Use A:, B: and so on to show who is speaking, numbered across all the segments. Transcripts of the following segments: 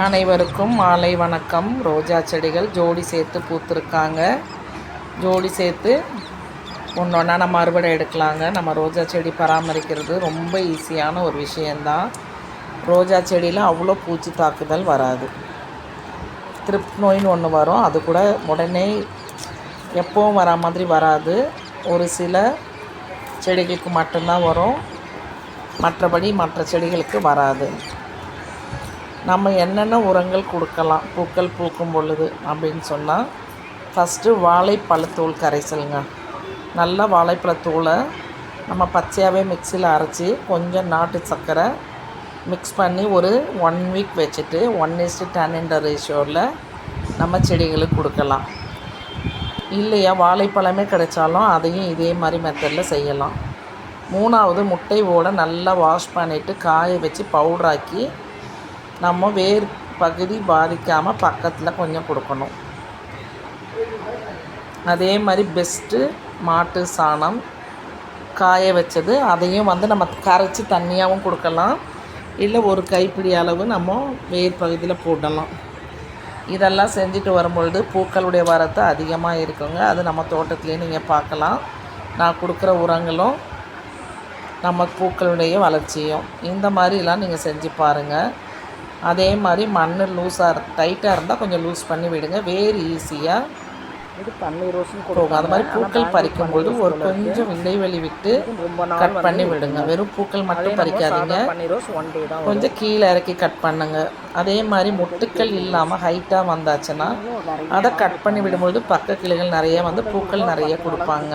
A: அனைவருக்கும் மாலை வணக்கம். ரோஜா செடிகள் ஜோடி சேர்த்து பூத்துருக்காங்க. ஜோடி சேர்த்து ஒன்றா நம்ம அறுவடை எடுக்கலாங்க. நம்ம ரோஜா செடி பராமரிக்கிறது ரொம்ப ஈஸியான ஒரு விஷயந்தான். ரோஜா செடியில் அவ்வளோ பூச்சி தாக்குதல் வராது. த்ரிப்ட் நோயின்னு ஒன்று வரும், அது கூட உடனே எப்போவும் வரா மாதிரி வராது. ஒரு சில செடிகளுக்கு மட்டும்தான் வரும், மற்றபடி மற்ற செடிகளுக்கு வராது. நம்ம என்னென்ன உரங்கள் கொடுக்கலாம் பூக்கள் பூக்கும் பொழுது அப்படின்னு சொன்னால், ஃபஸ்ட்டு வாழைப்பழத்தூள் கரைசலுங்க. நல்லா வாழைப்பழத்தூளை நம்ம பச்சையாகவே மிக்சியில் அரைச்சி கொஞ்சம் நாட்டு சர்க்கரை மிக்ஸ் பண்ணி ஒரு 1 வீக் வச்சுட்டு 1:10 ரேஷியோவில் நம்ம செடிகளுக்கு கொடுக்கலாம். இல்லையா வாழைப்பழமே கிடைச்சாலும் அதையும் இதே மாதிரி மெத்தடில் செய்யலாம். 3வது முட்டை ஓட நல்லா வாஷ் பண்ணிவிட்டு காய வச்சு பவுட்ராக்கி நம்ம வேர் பகுதி பாதிக்காமல் பக்கத்தில் கொஞ்சம் கொடுக்கணும். அதே மாதிரி பெஸ்ட்டு மாட்டு சாணம் காய வச்சது, அதையும் நம்ம கரைச்சி தண்ணியாகவும் கொடுக்கலாம். இல்லை ஒரு கைப்பிடி அளவு நம்ம வேர் பகுதியில் போடலாம். இதெல்லாம் செஞ்சுட்டு வரும்பொழுது பூக்களுடைய வரத்து அதிகமாக இருக்குங்க. அது நம்ம தோட்டத்துலேயே நீங்கள் பார்க்கலாம். நான் கொடுக்குற உரங்களும் நம்ம பூக்களுடைய வளர்ச்சியும் இந்த மாதிரிலாம் நீங்கள் செஞ்சு பாருங்கள். அதே மாதிரி மண் லூஸாக டைட்டாக இருந்தால் கொஞ்சம் லூஸ் பண்ணி விடுங்க. வேர் ஈஸியாக
B: இது பன்னீர் ரோஸும்
A: கொடுக்கும். அது மாதிரி பூக்கள் பறிக்கும்போது ஒரு கொஞ்சம் இடைவெளி விட்டு கட் பண்ணி விடுங்க. வெறும் பூக்கள் மட்டும் பறிக்காதீங்க, கொஞ்சம் கீழே இறக்கி கட் பண்ணுங்க. அதே மாதிரி மொட்டுக்கள் இல்லாமல் ஹைட்டாக வந்தாச்சுன்னா அதை கட் பண்ணி விடும்பொழுது பக்க கிளைகள் நிறைய பூக்கள் நிறைய கொடுப்பாங்க.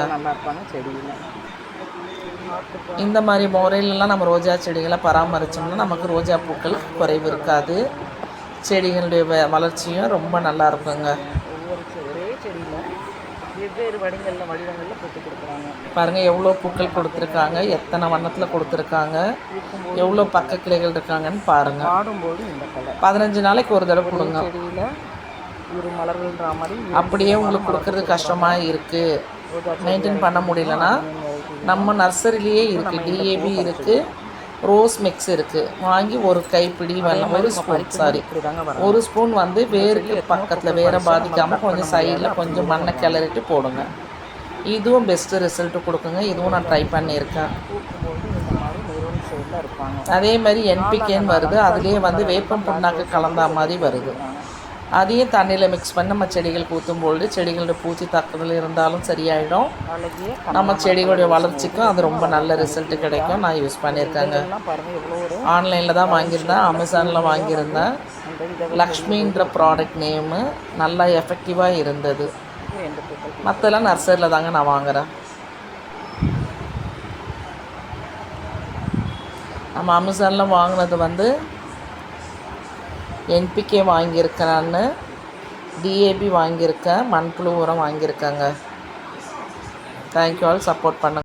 A: இந்த மாதிரி முறையிலலாம் நம்ம ரோஜா செடிகளை பராமரித்தோம்னா நமக்கு ரோஜா பூக்கள் குறைவு இருக்காது. செடிகளுடைய வளர்ச்சியும் ரொம்ப நல்லா இருக்குங்க.
B: ஒரே செடியில் வெவ்வேறு வடிவங்களில் பூத்து கொடுக்குறாங்க.
A: பாருங்கள் எவ்வளோ பூக்கள் கொடுத்துருக்காங்க, எத்தனை வண்ணத்தில் கொடுத்துருக்காங்க, எவ்வளோ பக்க கிளைகள் இருக்காங்கன்னு பாருங்கள்.
B: ஆடும்போது இந்த கலர்
A: 15 நாளைக்கு ஒரு தடவை கொடுங்க.
B: செடியில் இரு மலர்கள்ன்ற மாதிரி
A: அப்படியே உங்களுக்கு கொடுக்கறது கஷ்டமாக இருக்குது, மெயின்டைன் பண்ண முடியலன்னா நம்ம நர்சரிலேயே இருக்குது, டிஏபி இருக்குது, ரோஸ் மிக்ஸ் இருக்குது. வாங்கி ஒரு கைப்பிடி ஒரு ஸ்பூன் வேருக்கு பக்கத்தில் வேரை பாதிக்காமல் கொஞ்சம் சைடில் கொஞ்சம் மண்ணை கிளறிட்டு போடுங்க. இதுவும் பெஸ்ட்டு ரிசல்ட்டு கொடுக்குங்க. இதுவும் நான் ட்ரை பண்ணியிருக்கேன். அதே மாதிரி என்பிகேன்னு வருது, அதுலேயே வேப்பம் புண்ணாக்கு கலந்தா மாதிரி வருது. அதையும் தண்ணியில் மிக்ஸ் பண்ணி நம்ம செடிகள் ஊற்றும்பொழுது செடிகளுடைய பூச்சி தாக்குதல் இருந்தாலும் சரியாயிடும். நம்ம செடிகளுடைய வளர்ச்சிக்கும் அது ரொம்ப நல்ல ரிசல்ட்டு கிடைக்கும். நான் யூஸ் பண்ணியிருக்கேங்க. ஆன்லைனில் தான் வாங்கியிருந்தேன், அமேசானில் வாங்கியிருந்தேன். லக்ஷ்மின்ற ப்ராடக்ட் நேமு நல்லா எஃபெக்டிவாக இருந்தது. மற்றெல்லாம் நர்சரியில் தாங்க நான் வாங்குகிறேன். நம்ம அமேசானில் வாங்கினது என்பிகே வாங்கியிருக்கேன், டிஏபி வாங்கியிருக்கேன், மண்புழு உரம் வாங்கியிருக்கேங்க. தேங்க்யூ ஆல், சப்போர்ட் பண்ணுங்கள்.